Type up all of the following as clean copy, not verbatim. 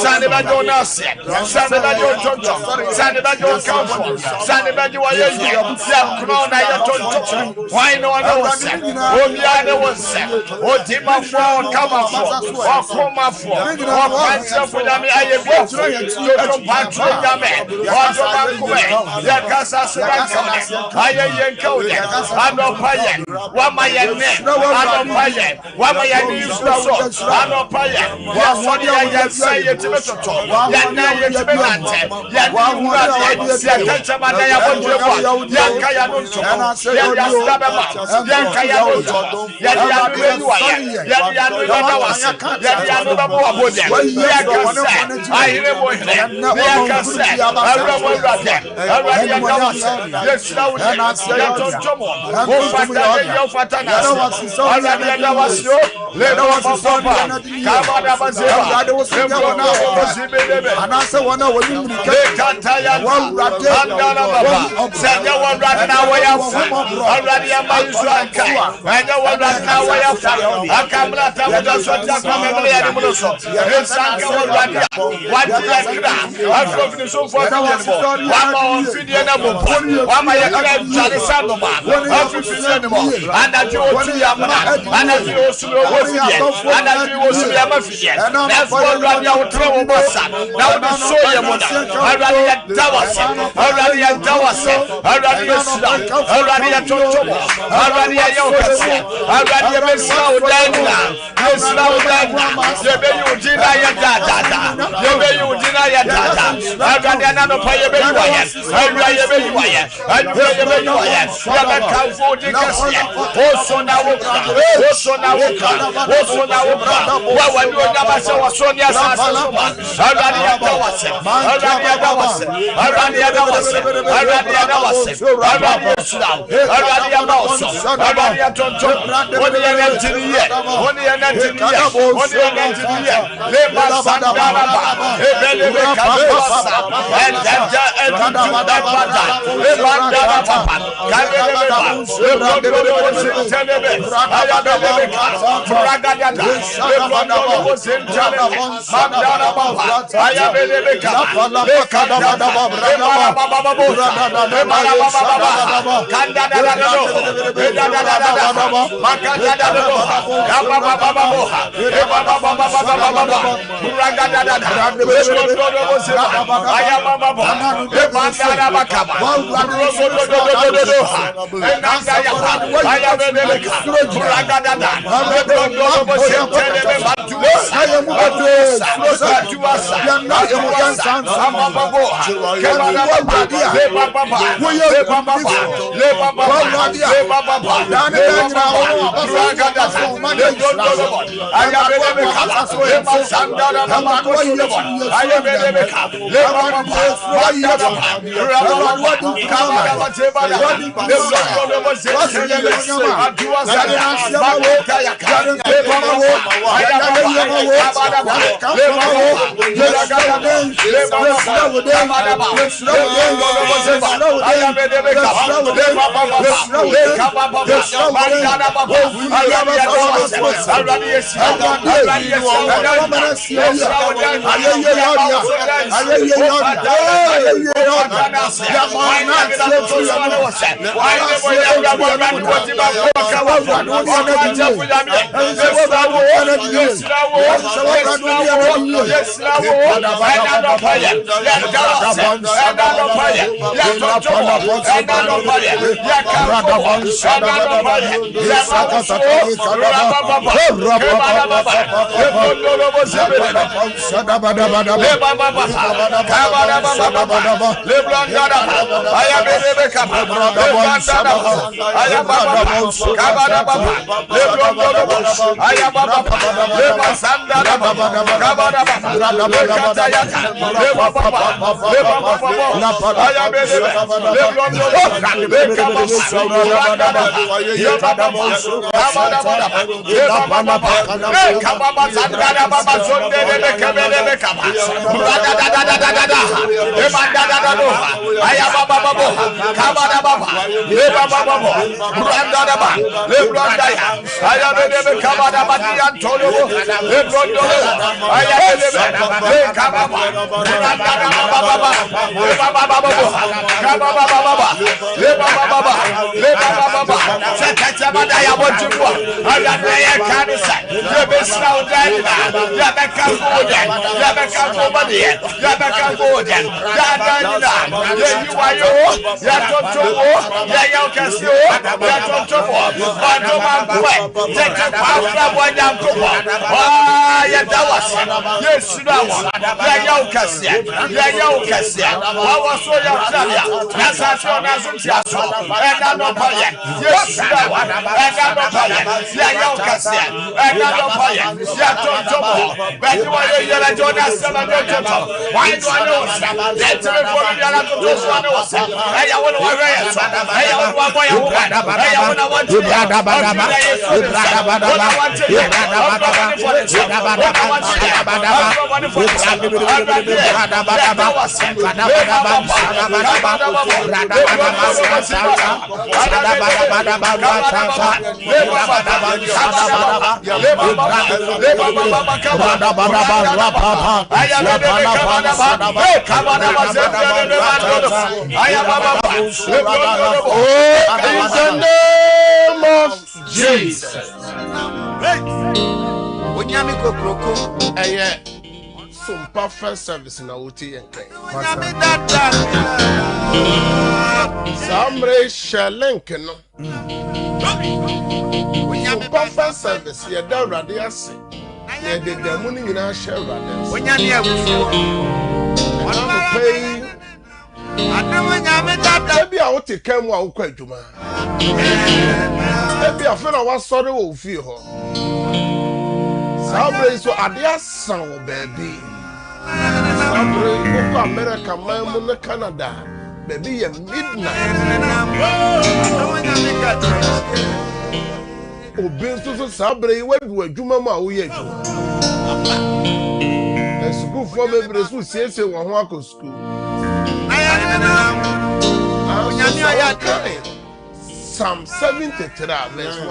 Sanibado Nasi, Sanibado Tonto, Sanibado Council, Sanibado Yakuna Tonto. Why no one knows? Obiana was Otima for, come for, Koma for, Pancha for Yami, I have been to Patrick Yame, Yakasa Sankane, I am Code, I'm not Payan, what my name, I'm not Payan, what my name is, I'm not Payan, what I say it to the top, Yana Yatabante, Yakaya, Yakaya, I Sompa first service na uti yenke. Samre shelink no. Sompa first service ye da rade ase. Ye de demu ni nyina hye rade. Wonya ne abufu. Ana pay. Adama nyame dada. Ebi a wote kan mu a wokɔ adwuma. Ebi a fe na wasɔre wo fie ho. Samre so ade asan wo baby. Samre ko America man mu na Canada. Baby ye midnight. Obin so Samre we du adwuma ma wo ye adwuma. Na school for bebre so siesie wo ho akɔ school. Psalm 73 verse 1.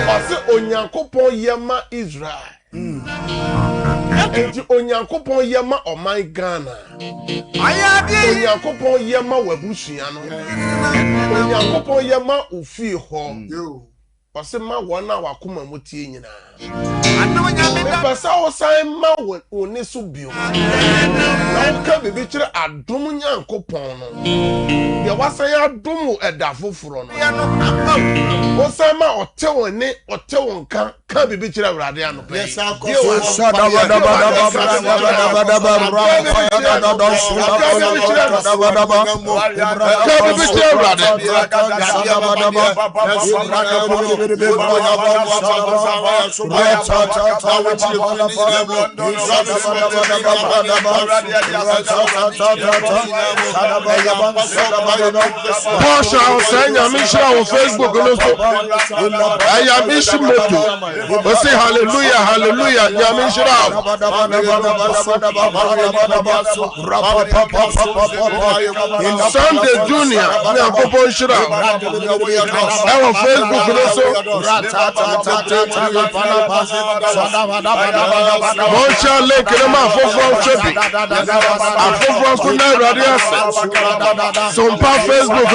Ose Onyankopon yema Israel. Enti Onyankopon yema oman Ghana. Onyankopon yema wabusua no. Onyankopon yema ofie ho. Ose ma wona wakoma motie nyina. Pesa o sai ma woni so bio. Na ka bibi kire adom Nyankopon no. Ye wasan adom edafoforo no. O sai ma ote wonka ka bibi kire awrade ano pe. Porsche on Facebook I am Ishimoto. Say hallelujah, hallelujah. Sunday Junior, our Facebook Sompa Facebook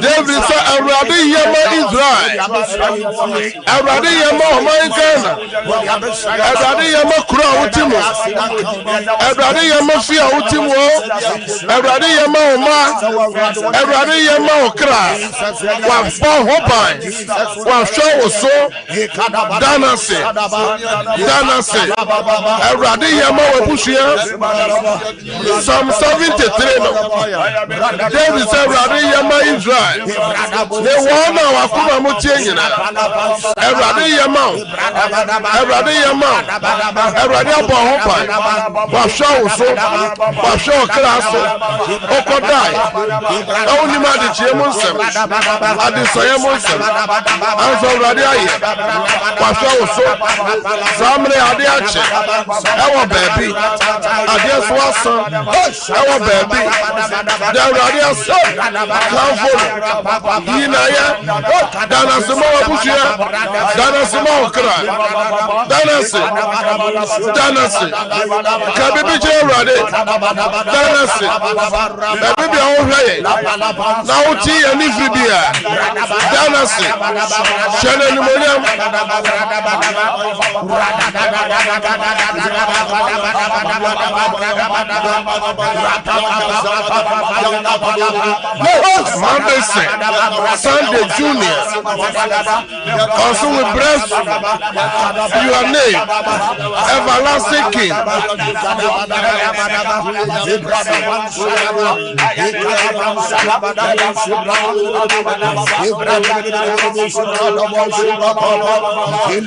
David said, "Everybody yema Israel. Everybody yema Omankana. Everybody yema Kura Utimu. Everybody yema Fia Utimu. Everybody yema Oma. Everybody yema Okra. Wafo Hopai. Wafo Oso. Danase. Everybody yema Wapushia. Psalm 73. David said, "Everybody yema Israel." They want our Kuma Mutiana. Everybody yema. Everybody yema. Everybody Hopai. Wafo Oso. Wafo Kraso. Okodai. Only man the Chemusem. At the Sayamusem. And so Radia. Wafo Oso. Samre Adiache. Our baby. Adias Watson. Our baby. The Radia son. Canfollow. Yinaya. Dana Simo Bushia. Dana Simo Kra. Danasi. Kabibi Rade. Danasi. Baby O'Hay. Now tea and Ifribia. Danasi. Shannon William. Monday Sunday Junior. Also with breast your name. Everlasting King.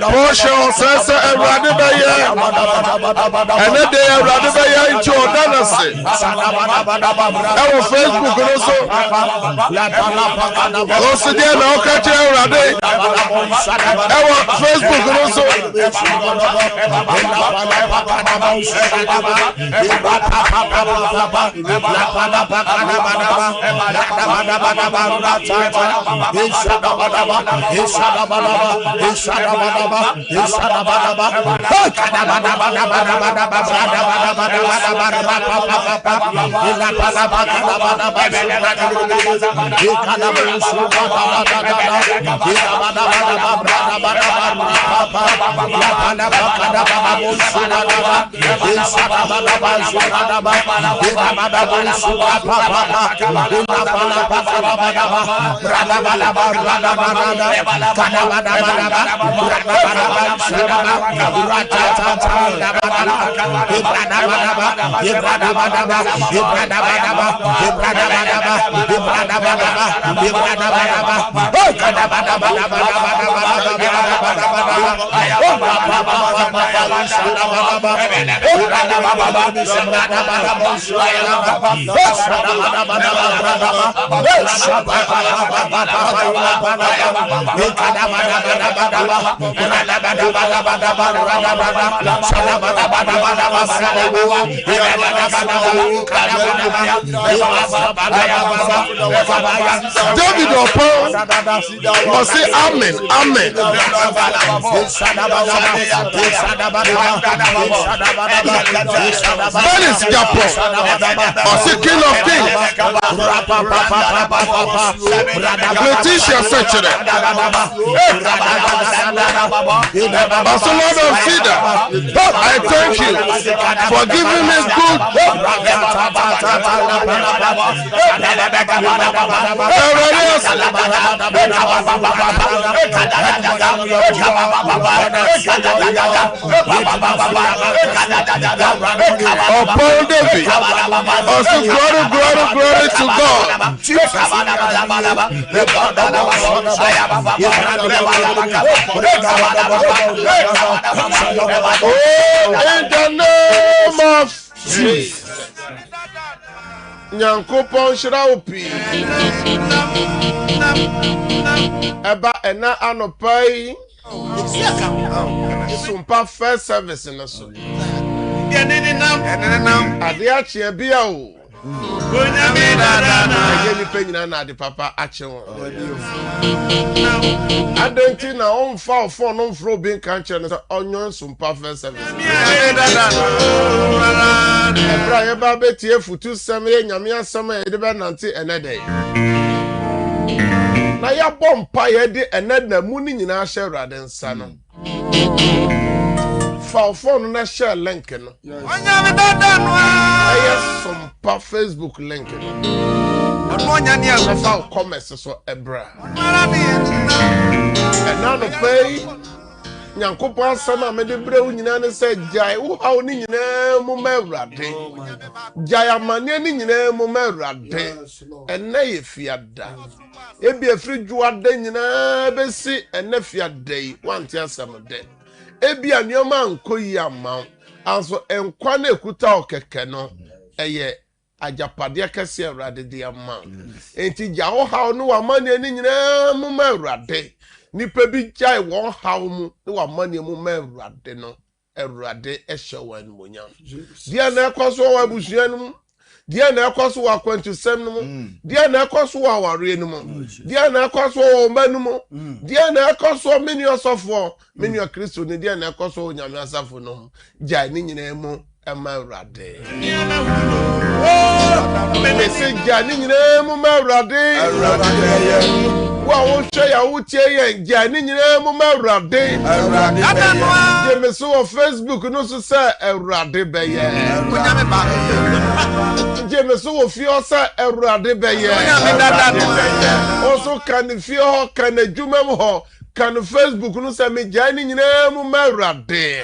Portion says Radibaya. And then they are Radibaya into Danasi. Our Facebook also. Also, they are now catching Rade. Our Facebook also. David Opon must say amen, amen. Benis Japo must say king of kings. Letitia Sechere. Barcelona of Cedar. I thank you for giving me good. Upon David, also glory to God. Oh, in the name of Jesus. Nyankopon Shiraupi Eba ena anopai Sompa first service in the soul. Adiachi Biao Ye ni pe nyina na de papa ache won. Adenti na on fa phone on fro bin kan che no onyon Sompa first service. Ebra ye ba betie futu sem ye nyame asem ye de be nante enede. Na ya bompa ye de enede mu ni nyina hye Awurade nsa no. Fa phone na share link no. Onyame dada no. Aye Sompa Facebook link no. Ono nya ne so fa commerce so ebra. And now no pay Nyankopon asem a me de bre wo nyina ne se jai wo hawo ni nyina mu ma Awurade. Jai amane ni nyina mu ma Awurade. Enne ye fiada. Ebi afri juade nyina besi enne fiada yi wanti asem de. Ebi anioma ankoyi ama anso enkwa na ekuta okeke no eye ajapade kese Awurade de ama enti ja wo hawo no wa mane ni nyina mu ma Awurade nipa bi jai wo hawo mu no wa mane mu ma Awurade no Awurade ehye wan monyam dia na ekoso wa abusua no dia na ekoso wa kwantusem no dia na ekoso wa ware no mu dia na ekoso wa manu mu dia na ekoso meni osofo meni Kristo ne dia na ekoso nyame asafo no jai ni nyina mu ema Awurade meni se jai ni nyina mu ma Awurade wa wo hwe ya wo tie ye jai ni nyina mu ma Awurade je me so Facebook no so say Awurade be ye nyame ba je me so wo fi o say Awurade be ye nyame dada no also kan fi ho kan adwuma mu ho kan Facebook no say me jai ni nyina mu ma Awurade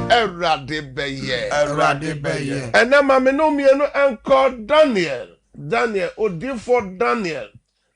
Awurade be ye ena ma me no mienu enko Daniel odifo Daniel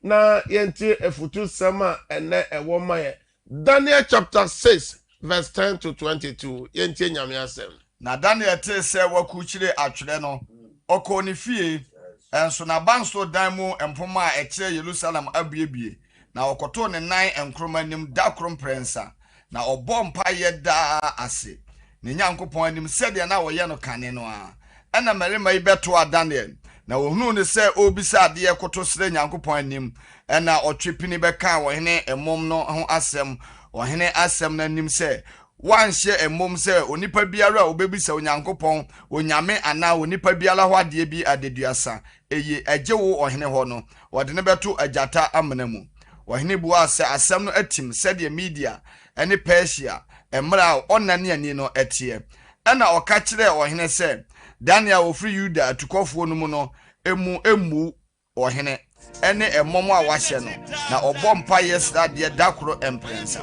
na yenti efutu sama ene ewo maye Daniel chapter 6 verse 10 to 22 yenti nyame asem na Daniel te se wakuchire atwere no oko ni fie enso na banso dan mu empoma ekire Jerusalem abiebie na okoto ne nan enkroma nim da krom prensa na obompa ye da ase ne Nyankopon anim sede na wo ye no kane no a ena marima ibeto a Daniel na wohunu ne se obisa ade ekoto sere Nyankopon anim ena otwepini beka wo hene emom no ho asem wo hene asem na nim se wanhye emom se onipa biara obebisa Onyankopon onyame ana onipa biara ho ade bi adeduasa eye agye wo ohene ho no wode ne beto agata amana mu wo hene bua se asem no atim sede media ene Persia emra onane ani no etie ena okakire ohene se Daniel ofri Yuda atukofo no mu no emu ohene ene emom a wahye no na obompa yesda de dakoro emprensa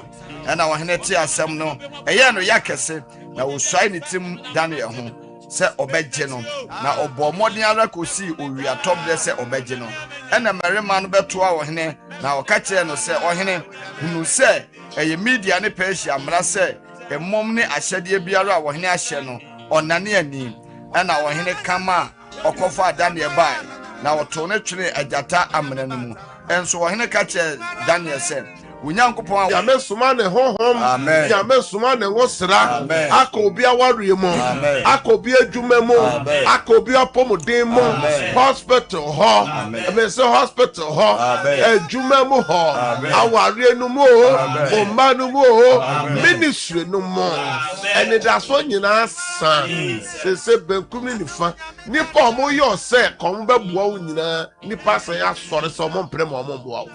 ena ohene ti asem no eye no yakese na osai ne tim Daniel ho se obegye no na obomodin ara kosi owia tobre se obegye no ena marima no beto a ohene na okakire no se ohene hunu se eye media ne Persia mra se emom ne ahyede biara a ohene ahye no onane ani ena ohene kama okofa Daniel bai na woto ne twene agata amena no mu enso ohene kache Daniel se Onyankopon ya mesuma ne honhom ya mesuma ne ngosra akobi awarie mo akobi adwuma mo akobi apomodin mo hospital ho me se hospital ho adwuma mo ho awarie no mo o ma no mo ministry no mo ene da so nyina san se benkumi nifa nipa mo yo se kom be boa wo nyina nipa san ya sore so mo mpre mo boa wo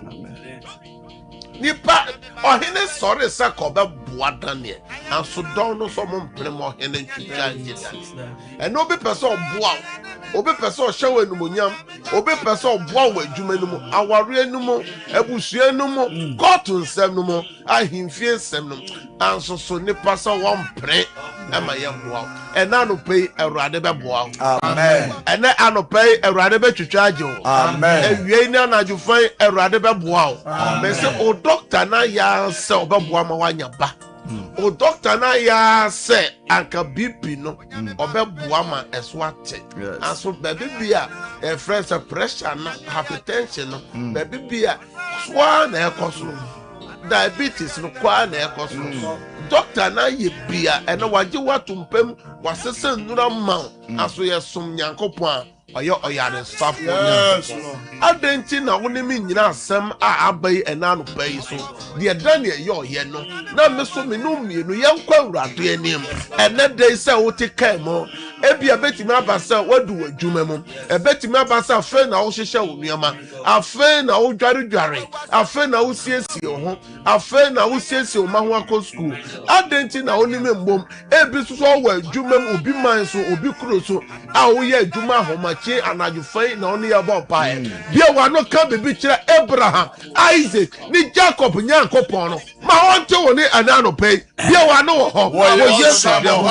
nipa ohene sore se ko be boa Daniel anso don no so mo mpre mo ohene ntwika njida eno obi pese oboa obi pese o hyewe enumonyam obi pese oboa wo adwuma no mu aware enum abusua enum kotu nsem no mu ahimfie nsem no anso so nipa se wo mpre ama ye boa ena no pei Awurade be boa amen ena anopei Awurade be twitwa agye amen ewie ni anadwufan Awurade be boa amen se o doctor na ya se obeboa ma wanya ba o doctor na ya se anka BP no obeboa ma eswate aso baby bia pressure na hypertension no baby bia swa na ekoso diabetes no kwa na ekoso doctor na ye bia ene waje watumpem wasese nnura ma aso ye som Nyankopon oyare staff adenti na wonimi nyina asem a abai enano bai so de Daniel ye no na meso me no mienu yenkwa awurade anim ene dey say wote kai mo ebia betimi abasa wadu adwuma mu ebetimi abasa afa na wo hyehyɛ wo nuama afa na wo dware afa na wo siesie ho afa na wo siesie wo ma ho akɔ school adenti na wonimi mbom ebi so wo adwuma mu obi man so obi kuro so a wo ye adwuma homache anadwufai na oni ya bompae bia wa no ka bebi kira Abraham Isaac ni Jacob Nyankopon no ma wonte wo ni anano pay bia wa no ho wo Yesu bia ho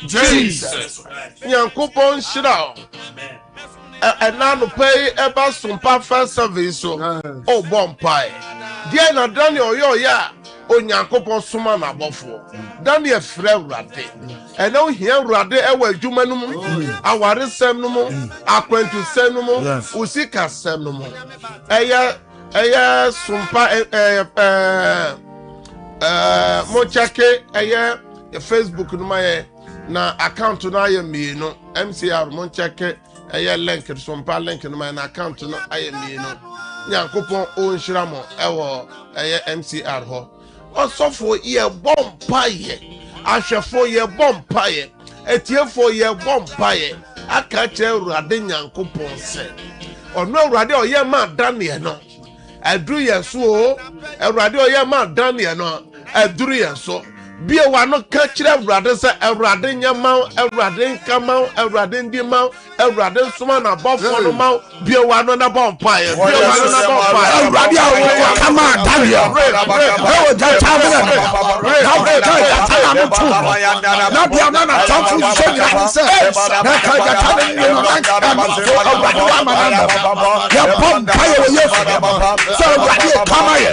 Jesus. Nyankopon shira. And now to pay about Sompa first service so oh bompai. Dear na Daniel yo ya o Nyankopon suma na bofo. Daniel frɛ Rade. And now here Rade ewe adwuma no mu, aware sem no mu, akwantu sem no mu, usika sem no mu. Eya Sompa mo cheke eya Facebook no ma na account na ye mi no MCR mo cheke eya link Sompa link no ma na account no aye mi no Nyankopon o nhira mo ewo eya MCR ho osofo ye bompaye ahwefo ye bompaye etiefo ye bompaye aka che Awurade Nyankopon se ono Awurade o ye ma Daniel no aduru yɛn so o awurade ɔyɛ ma Daniel no aduru yɛn so bia wa no ka kyerɛ awurade sɛ awurade nyama awurade nkama awurade ndima awurade nsoma na bɔfo no ma bia wa no na bɔ mpae bia wa no na bɔ mpae awurade a wo kama Daniel o ja chamele na wo ka ja tana no tu na bia na tamfu so nya sɛ na ka ja tana ni no na awurade wa ma na ya bom mpae wo Yesu sɛ awurade kama ye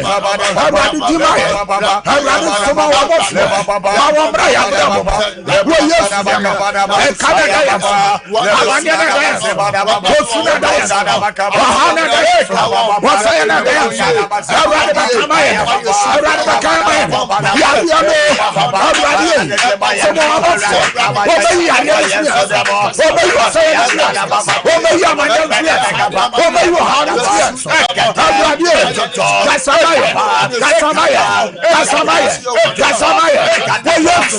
awurade dima ye awurade nsoma wa bɔfo Bawang beraya berapa? Dua Yesus kada daya, awalnya daya, bosuna daya, wahana daya, wasayana daya, awalnya bakamaya, awalnya bakamaya, ya biame, awalnya semua bos, obayi ada sini, obayi wasayana sini, obayi amanya sini, obayi wahana sini, awalnya kasamaya, kasamaya, kasamaya, kasamaya. Yes,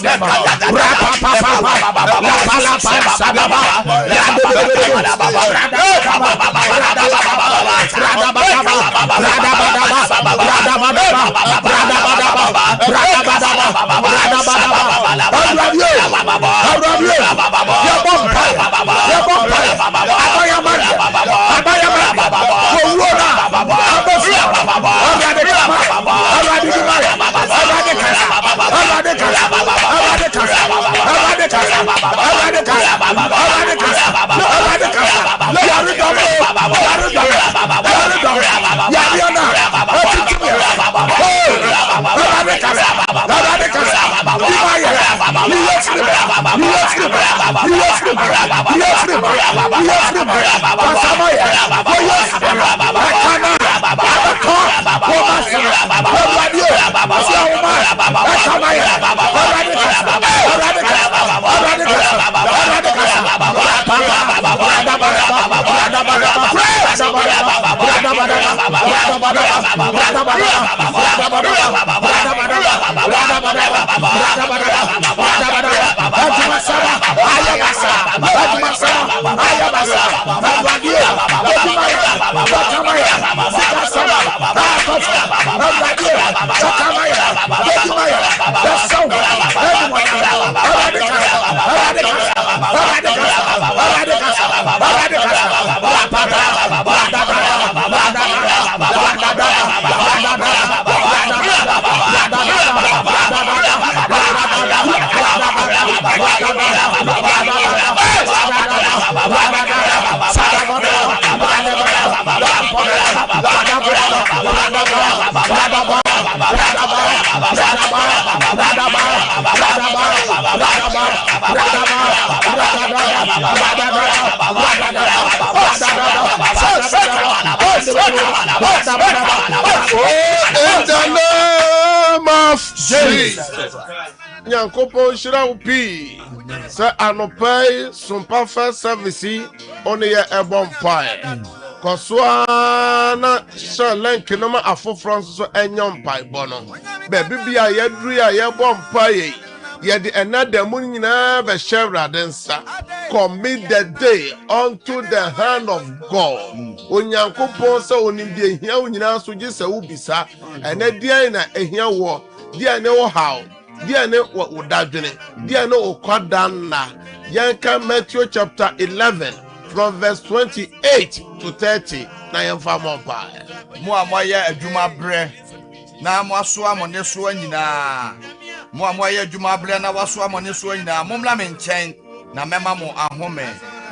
In the name of Jesus. Nyankopon shira upi. Say anopai Sompa first service on ye ebon pie. Koswana shalenk no ma afo France so enyom pie bono. Baby bia ye dru ya ye bon pie. Ye the another moon nyina be share densa. Commit the day unto the hand of God. Onyankopon se onim de hia onyina so gye se ubisa. Ene dia na ehia wo. Dia ne wo how. Dia ne wo dadwene. Dia ne okwadanna. Yanka Matthew chapter 11 from verse 28 to 30. Na yemfa mompa. Mo amoye adwuma bre. Na mo aso amone so anyina. Mo amoye adwuma bre na waso amone so anyina. Momla me nchen na mema mo ahome.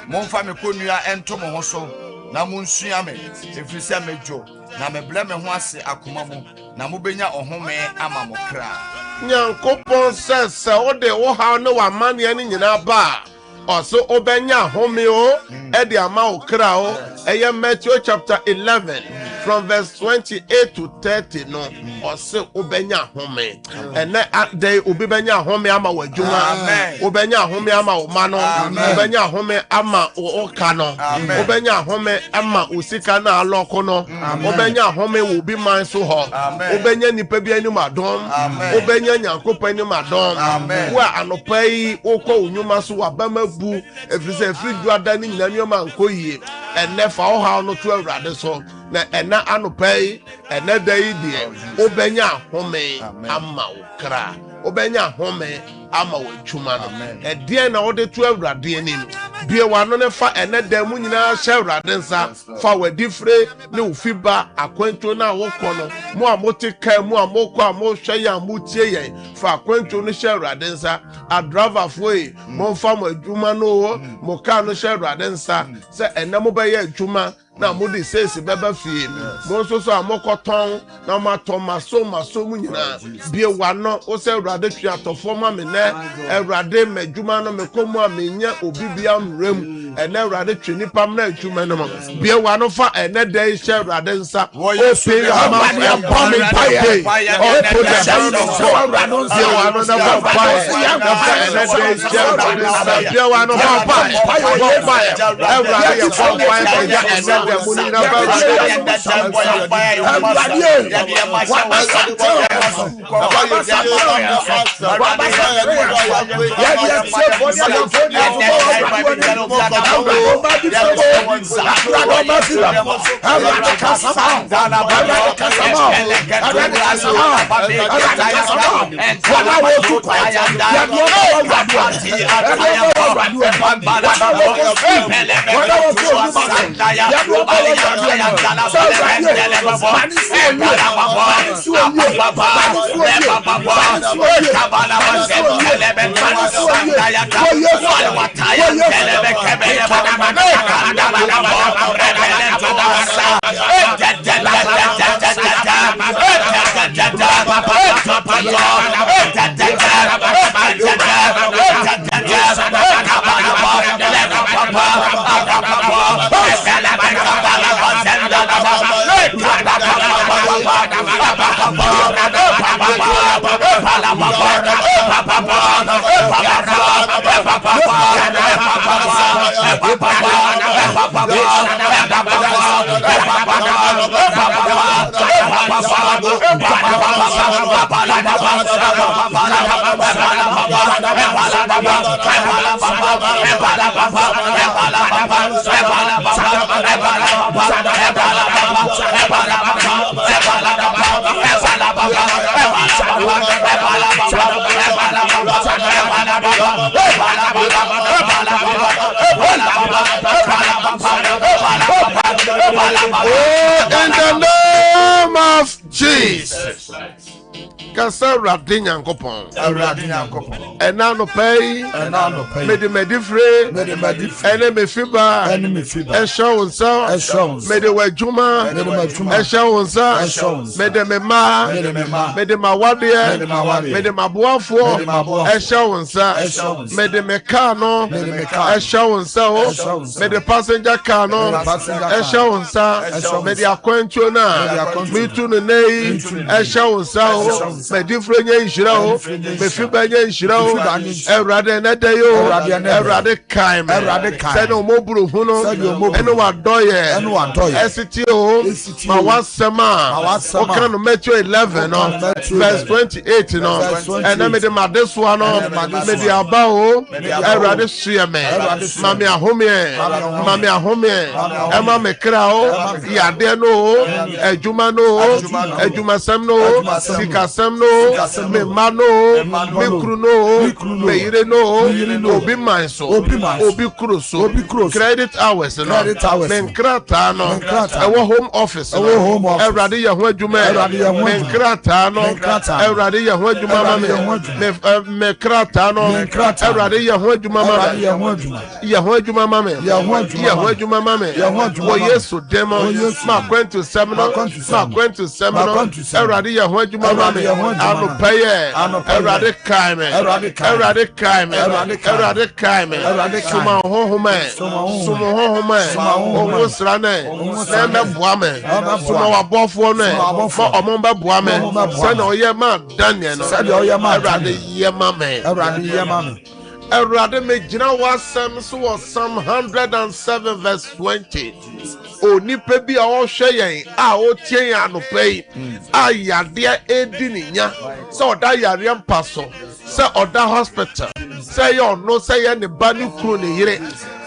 Momfa me konua ento mo ho so. Na mo nsua me. Efirisa mejo. Na me ble me ho ase akoma mo. Na mo benya ohome ama mo kra. Nyankopon se ode wo ha no wa mane ani nyina ba. Also obenya home o e de ama o kra o. Eye Matthew chapter 11 from verse 28 to 30 no. Also obenya home. Ene day obenya home ama wadwuma. Obenya home ama o mano. Obenya home ama o kano. Obenya home ama usika na aloko no. Obenya home wo bi man so ho. Obenya nipa bi anim adom. Obenya Nyankopon anim adom. Wa anopai okọ unyuma so wabama bu efrise free duada ni nyina nyoma nkoyie. Ene fa o ha no to awurade so na ena anopai ena dai die obenya home ama okra obenya home ama wachuma no edie na wode to awurade anim bie wano ne fa ene da mu nyina hye awurade nsa fa wadifre ne ufiba akwanto na wokọ no mo amote kai mo amokọ amohwe ya amutie yen fa akwanto no hye awurade nsa adrava foi mo fa mo adwuma no mo ka no hye awurade nsa se ene mo be ye adwuma na mudi sesi beba fie mo so so amokoton na maso mu nyina bie wano o se awurade twa atofo ma me ne awurade madwuma no mekomu amenya obibia mrem ene awurade twa nipa na adwuma no bie wano fa ene dai hye awurade nsa o pe ya ma ya pame paye o to da so awurade bie wano na ba paye ya fa ene dai hye awurade nsa bie wano ba paye awurade ya fa paye ya ene Muni na ba in the name of Jesus. Kasa radin yankopon ena no pay mede medifre ene mefiba esho unsa mede wadwuma esho unsa mede mema mede mawade mede maboafo esho unsa mede meka no esho unsa mede passenger car no esho unsa mede akwantuo na mitu no nei esho unsa me different inshira o me fiba inshira o erade na de yo erade kaim say no mo buru hu no eno wa doye esiti o ma wasema o kan no Matthew 11 no verse 28 no and me de madeswa no me de aba o erade sua me mami ahome ema me kra o yade no adwuma no adwuma sam no sikasam no me mano me kruno me ire no obi manso obi kruso credit hours no me nkrata no ewo home office erade ye ho adwuma me nkrata no erade ye ho adwuma me krata no erade ye ho adwuma ye ho adwuma mame wo yesu demo ma kwentu semno erade ye ho adwuma mame ano paye erade kaime suma hohome omo srane na boame suma wabofo ne ma omo ba boame se na oye ma Daniel no erade yemame erade me gina wasem so was Psalm 107 verse 20 onipa bi a ohwe yen a otie yen anopai a yade edininya se oda yare mpaso se oda hospital se ye ono se ye ne ba ne kru ne yire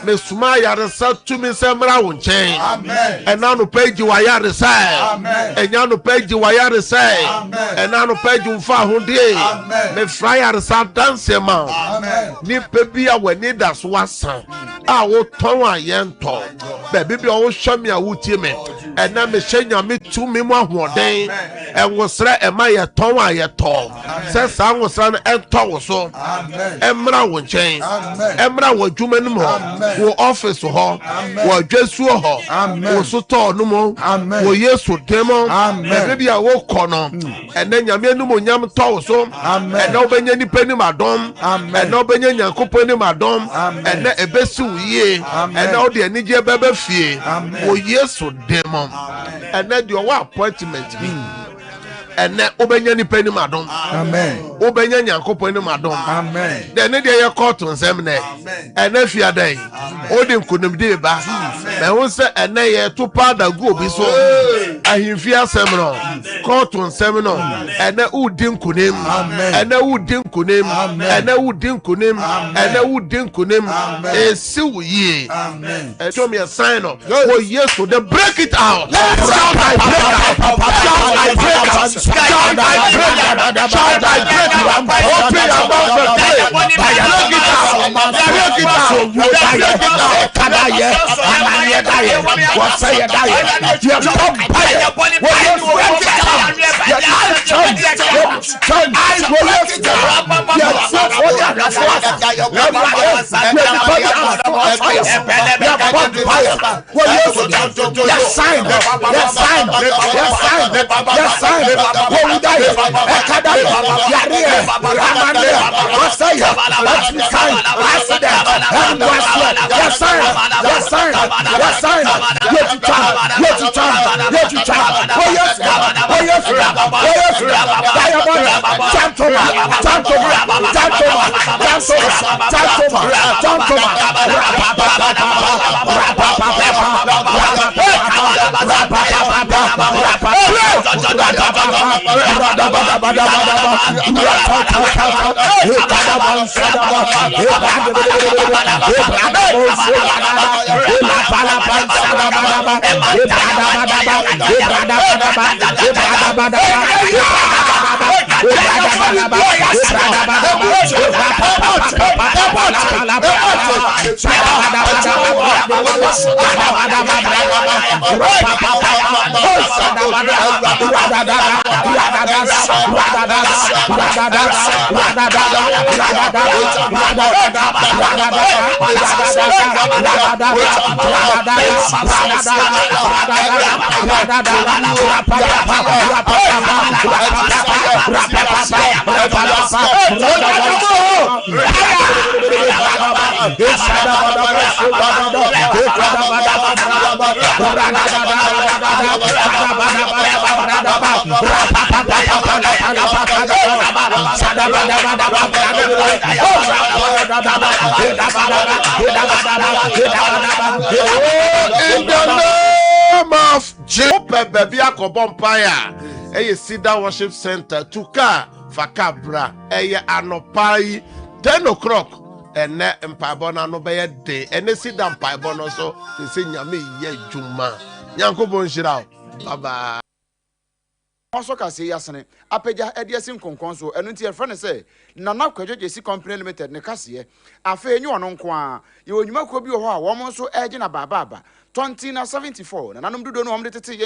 me suma yaresa tumi semra wo nchen Amen. ena no page wa yaresa Amen. enya no page wa yaresa ena no page mfa hodie me fra yaresa dance ma ni pebi a wani da so wasan a wo ton ayento be bi o hwa me a wutie me ena me hyenya me tumi mu ahoden enwosra ema ye ton ayeto se sa nwosra no ento wo so emra wo nchen emra wo dwuma no mo wo office ho wo dwesuo ho wo soto no mo wo yesu demo be bi a wo kono ena nyame no mo nyam to wo so ena obenya nipa ni madom ena obenya nyankopon ni madom ena ebesi uye ena odi anije bebe fie wo yesu demo ena di owa appointment bi ene obenya nipa ni madom obenya nyankopon ni madom de ne de ye court nsem ne ene fia dai odi nkonim de ba me hu se ene ye to pada go obi so ahimfi asem no court nsem no ene udi nkonim ene udi nkonim ene udi nkonim ene udi nkonim esi wuye show me a sign of oh yes so they break it out. Shout I break out. Shout I break out. Shout I break out. Open your mouth and pray. Break it out. Break it out. Kadaye, amanye daye, wasaye daye. You have come by. When you break it out, your eyes turn. Eyes will lift up. Your foot will lift up. Your body on fire. Your sign. Your sign. Your sign. Your sign. What we die? Ekadaya. Yaria. Ramande. Wasaya. That's the sign. Accident. And Wasaya. Your sign. Your sign. Your sign. Let you turn. Let you turn. Let you turn. Oh yes. Oh yes. Oh yes. Diamond. Tantoma. Tantoma. Tantoma. Tantoma. Tantoma. In the name of Jesus, baby, akobompaya. Eye Sida Worship Center, Tuka, Fakabra, Eye Anopai, 10 o'clock. Ene mpaibona no be de ene Sida mpaibona so se nyame ye dwuma Nyankopon shira bye bye. Also ka say yasene apeja ediasin konkon so enu nti e friend say nana kwadwoje si company limited ne kase afa enyu ono nko a ye onwuma ko bi ho a wo mo so eje na baba 20 na 74 na nanom dodo no omde tete